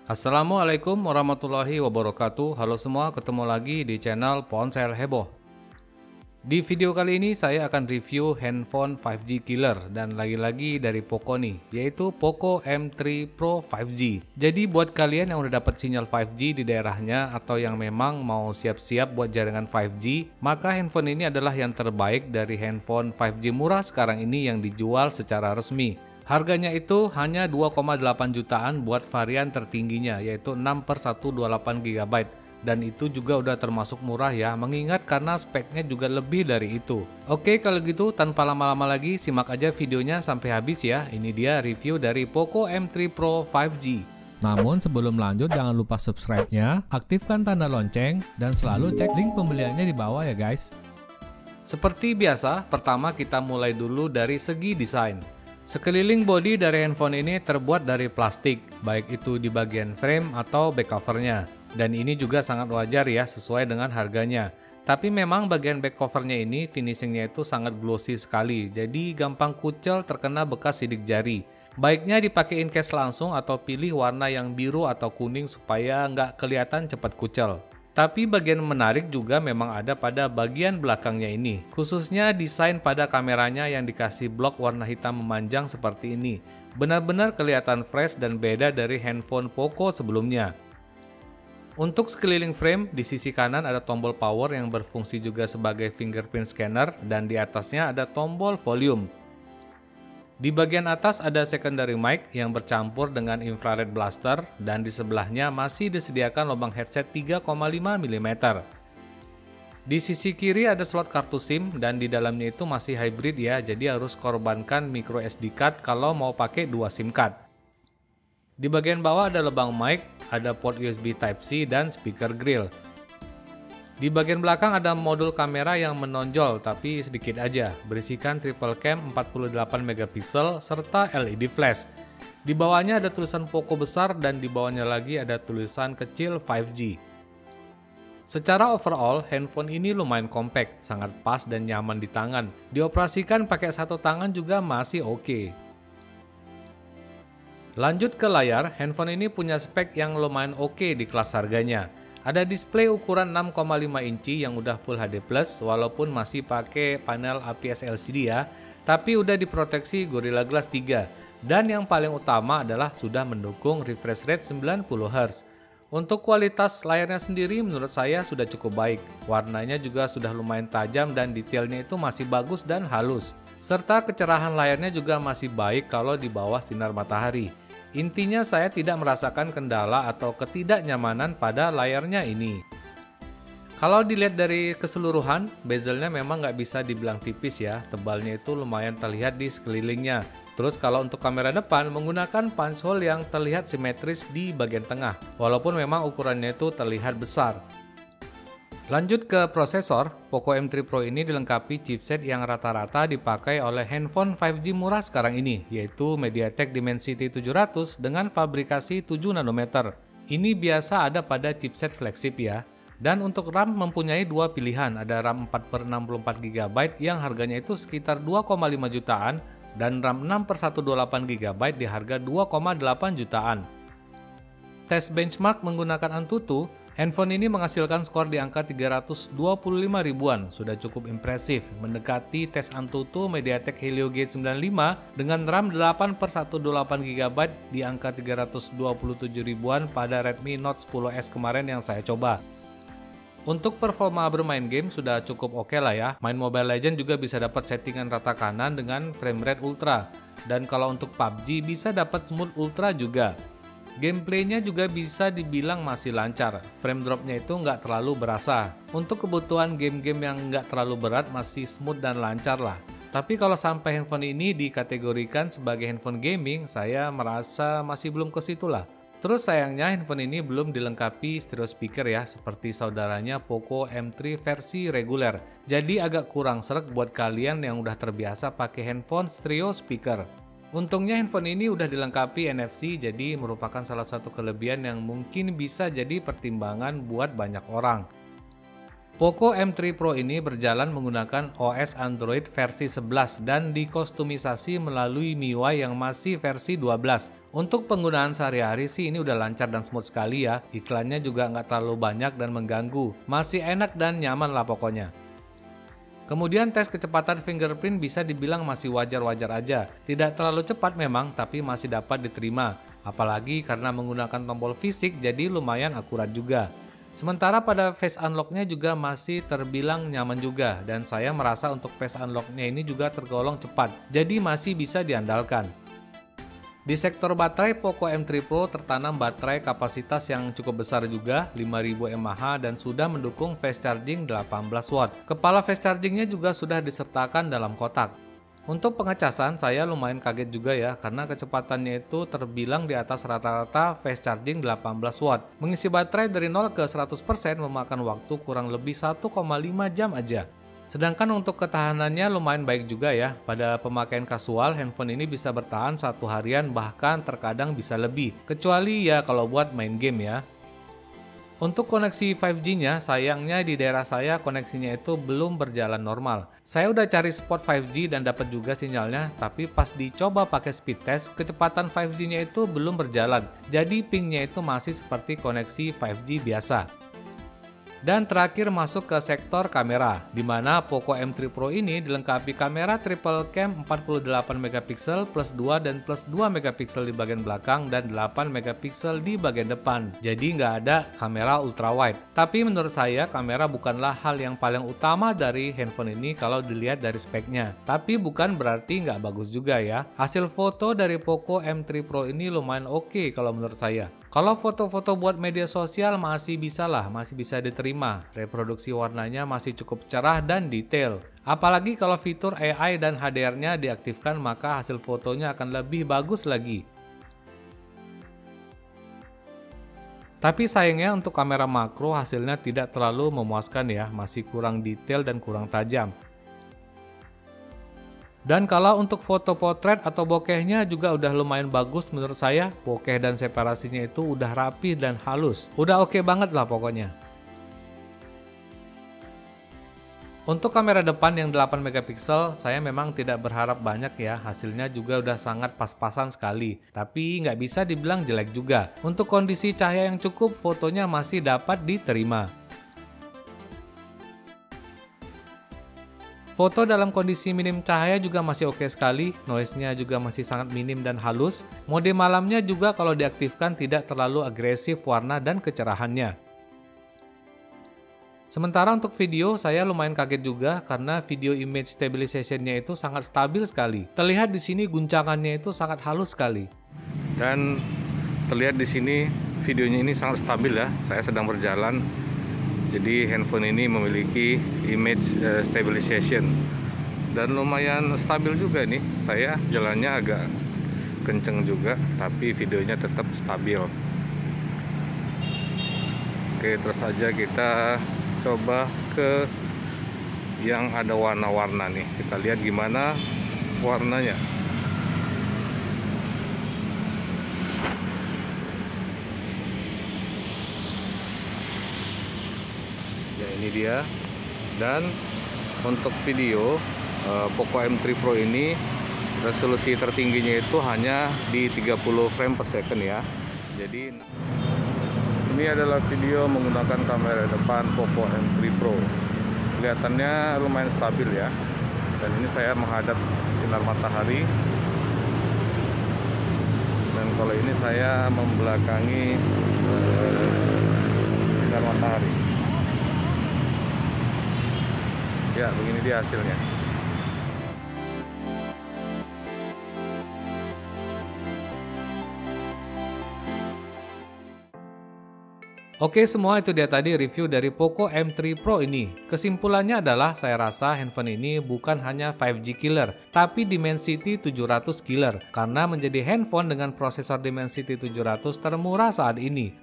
Assalamualaikum warahmatullahi wabarakatuh. Halo semua, ketemu lagi di channel Ponsel Heboh. Di video kali ini saya akan review handphone 5G killer dan lagi-lagi dari Poco nih, yaitu Poco M3 Pro 5G. Jadi buat kalian yang udah dapat sinyal 5G di daerahnya atau yang memang mau siap-siap buat jaringan 5G, maka handphone ini adalah yang terbaik dari handphone 5G murah sekarang ini yang dijual secara resmi. Harganya itu hanya 2,8 jutaan buat varian tertingginya, yaitu 6/128 GB. Dan itu juga udah termasuk murah ya, mengingat karena speknya juga lebih dari itu. Oke, kalau gitu tanpa lama-lama lagi simak aja videonya sampai habis ya. Ini dia review dari Poco M3 Pro 5G. Namun sebelum lanjut jangan lupa subscribe-nya, aktifkan tanda lonceng, dan selalu cek link pembeliannya di bawah ya guys. Seperti biasa, pertama kita mulai dulu dari segi desain. Sekeliling bodi dari handphone ini terbuat dari plastik, baik itu di bagian frame atau back covernya. Dan ini juga sangat wajar ya, sesuai dengan harganya. Tapi memang bagian back covernya ini finishingnya itu sangat glossy sekali, jadi gampang kucel terkena bekas sidik jari. Baiknya dipakein case langsung atau pilih warna yang biru atau kuning supaya nggak kelihatan cepat kucel. Tapi bagian menarik juga memang ada pada bagian belakangnya ini, khususnya desain pada kameranya yang dikasih blok warna hitam memanjang seperti ini. Benar-benar kelihatan fresh dan beda dari handphone Poco sebelumnya. Untuk sekeliling frame, di sisi kanan ada tombol power yang berfungsi juga sebagai fingerprint scanner dan di atasnya ada tombol volume. Di bagian atas ada secondary mic yang bercampur dengan infrared blaster dan di sebelahnya masih disediakan lubang headset 3,5 mm. Di sisi kiri ada slot kartu SIM dan di dalamnya itu masih hybrid ya, jadi harus korbankan micro SD card kalau mau pakai 2 SIM card. Di bagian bawah ada lubang mic, ada port USB Type-C dan speaker grill. Di bagian belakang ada modul kamera yang menonjol tapi sedikit aja, berisikan triple cam 48 megapiksel serta LED flash. Di bawahnya ada tulisan Poco besar dan di bawahnya lagi ada tulisan kecil 5G. Secara overall, handphone ini lumayan compact, sangat pas dan nyaman di tangan. Dioperasikan pakai satu tangan juga masih oke. Lanjut ke layar, handphone ini punya spek yang lumayan oke di kelas harganya. Ada display ukuran 6,5 inci yang udah Full HD+, walaupun masih pakai panel IPS LCD ya, tapi udah diproteksi Gorilla Glass 3. Dan yang paling utama adalah sudah mendukung refresh rate 90Hz. Untuk kualitas layarnya sendiri menurut saya sudah cukup baik. Warnanya juga sudah lumayan tajam dan detailnya itu masih bagus dan halus. Serta kecerahan layarnya juga masih baik kalau di bawah sinar matahari. Intinya saya tidak merasakan kendala atau ketidaknyamanan pada layarnya ini. Kalau dilihat dari keseluruhan, bezelnya memang nggak bisa dibilang tipis ya, tebalnya itu lumayan terlihat di sekelilingnya. Terus kalau untuk kamera depan menggunakan punch hole yang terlihat simetris di bagian tengah, walaupun memang ukurannya itu terlihat besar. Lanjut ke prosesor, Poco M3 Pro ini dilengkapi chipset yang rata-rata dipakai oleh handphone 5G murah sekarang ini, yaitu MediaTek Dimensity 700 dengan fabrikasi 7 nanometer. Ini biasa ada pada chipset flagship ya. Dan untuk RAM mempunyai dua pilihan, ada RAM 4/64 GB yang harganya itu sekitar 2,5 jutaan dan RAM 6/128 GB di harga 2,8 jutaan. Tes benchmark menggunakan Antutu, handphone ini menghasilkan skor di angka 325 ribuan, sudah cukup impresif, mendekati tes Antutu MediaTek Helio G95 dengan RAM 8/128 GB di angka 327 ribuan pada Redmi Note 10S kemarin yang saya coba. Untuk performa bermain game sudah cukup oke lah ya, main Mobile Legends juga bisa dapat settingan rata kanan dengan frame rate ultra, dan kalau untuk PUBG bisa dapat smooth ultra juga. Gameplaynya juga bisa dibilang masih lancar, frame dropnya itu nggak terlalu berasa. Untuk kebutuhan game-game yang nggak terlalu berat masih smooth dan lancar lah. Tapi kalau sampai handphone ini dikategorikan sebagai handphone gaming, saya merasa masih belum ke situ lah. Terus sayangnya handphone ini belum dilengkapi stereo speaker ya, seperti saudaranya Poco M3 versi reguler. Jadi agak kurang sreg buat kalian yang udah terbiasa pakai handphone stereo speaker. Untungnya handphone ini udah dilengkapi NFC, jadi merupakan salah satu kelebihan yang mungkin bisa jadi pertimbangan buat banyak orang. Poco M3 Pro ini berjalan menggunakan OS Android versi 11 dan dikostumisasi melalui MIUI yang masih versi 12. Untuk penggunaan sehari-hari sih ini udah lancar dan smooth sekali ya. Iklannya juga nggak terlalu banyak dan mengganggu. Masih enak dan nyaman lah pokoknya. Kemudian tes kecepatan fingerprint bisa dibilang masih wajar-wajar aja. Tidak terlalu cepat memang, tapi masih dapat diterima. Apalagi karena menggunakan tombol fisik jadi lumayan akurat juga. Sementara pada face unlock-nya juga masih terbilang nyaman juga, dan saya merasa untuk face unlock-nya ini juga tergolong cepat, jadi masih bisa diandalkan. Di sektor baterai, Poco M3 Pro tertanam baterai kapasitas yang cukup besar juga, 5000 mAh dan sudah mendukung fast charging 18 watt. Kepala fast chargingnya juga sudah disertakan dalam kotak. Untuk pengecasan saya lumayan kaget juga ya, karena kecepatannya itu terbilang di atas rata-rata fast charging 18 watt. Mengisi baterai dari 0 ke 100% memakan waktu kurang lebih 1,5 jam aja. Sedangkan untuk ketahanannya lumayan baik juga ya. Pada pemakaian kasual, handphone ini bisa bertahan 1 harian bahkan terkadang bisa lebih. Kecuali ya kalau buat main game ya. Untuk koneksi 5G-nya, sayangnya di daerah saya koneksinya itu belum berjalan normal. Saya udah cari spot 5G dan dapat juga sinyalnya, tapi pas dicoba pakai speed test, kecepatan 5G-nya itu belum berjalan. Jadi pingnya itu masih seperti koneksi 5G biasa. Dan terakhir masuk ke sektor kamera, di mana Poco M3 Pro ini dilengkapi kamera triple cam 48 megapiksel plus 2 dan plus 2 megapiksel di bagian belakang dan 8 megapiksel di bagian depan. Jadi nggak ada kamera ultra wide. Tapi menurut saya kamera bukanlah hal yang paling utama dari handphone ini kalau dilihat dari speknya. Tapi bukan berarti nggak bagus juga ya. Hasil foto dari Poco M3 Pro ini lumayan oke kalau menurut saya. Kalau foto-foto buat media sosial masih bisa lah, masih bisa diterima. Reproduksi warnanya masih cukup cerah dan detail. Apalagi kalau fitur AI dan HDR-nya diaktifkan, maka hasil fotonya akan lebih bagus lagi. Tapi sayangnya untuk kamera makro hasilnya tidak terlalu memuaskan ya, masih kurang detail dan kurang tajam. Dan kalau untuk foto potret atau bokehnya juga udah lumayan bagus menurut saya. Bokeh dan separasinya itu udah rapi dan halus. Udah oke banget lah pokoknya. Untuk kamera depan yang 8 megapiksel, saya memang tidak berharap banyak ya. Hasilnya juga udah sangat pas-pasan sekali. Tapi nggak bisa dibilang jelek juga. Untuk kondisi cahaya yang cukup, fotonya masih dapat diterima. Foto dalam kondisi minim cahaya juga masih oke sekali, noise-nya juga masih sangat minim dan halus. Mode malamnya juga kalau diaktifkan tidak terlalu agresif warna dan kecerahannya. Sementara untuk video, saya lumayan kaget juga karena video image stabilization-nya itu sangat stabil sekali. Terlihat di sini guncangannya itu sangat halus sekali. Dan terlihat di sini videonya ini sangat stabil ya. Saya sedang berjalan. Jadi handphone ini memiliki image stabilization dan lumayan stabil juga nih. Saya jalannya agak kenceng juga, tapi videonya tetap stabil. Oke, terus aja kita coba ke yang ada warna-warna nih. Kita lihat gimana warnanya. Ya, ini dia. Dan untuk video Poco M3 Pro ini resolusi tertingginya itu hanya di 30 frame per second ya. Jadi ini adalah video menggunakan kamera depan Poco M3 Pro. Kelihatannya lumayan stabil ya. Dan ini saya menghadap sinar matahari. Dan kalau ini saya membelakangi sinar matahari. Ya, begini dia hasilnya. Oke, semua itu dia tadi review dari Poco M3 Pro ini. Kesimpulannya adalah saya rasa handphone ini bukan hanya 5G killer, tapi Dimensity 700 killer karena menjadi handphone dengan prosesor Dimensity 700 termurah saat ini.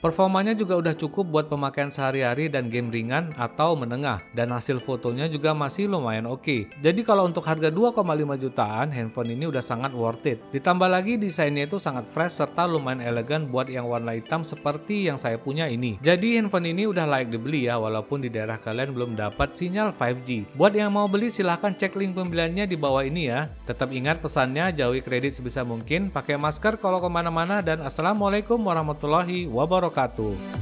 Performanya juga udah cukup buat pemakaian sehari-hari dan game ringan atau menengah, dan hasil fotonya juga masih lumayan oke. Jadi kalau untuk harga 2,5 jutaan, handphone ini udah sangat worth it. Ditambah lagi desainnya itu sangat fresh serta lumayan elegan buat yang warna hitam seperti yang saya punya ini. Jadi handphone ini udah layak dibeli ya, walaupun di daerah kalian belum dapat sinyal 5G. Buat yang mau beli silahkan cek link pembeliannya di bawah ini ya. Tetap ingat pesannya, jauhi kredit sebisa mungkin, pakai masker kalau kemana-mana, dan assalamualaikum warahmatullahi wabarakatuh.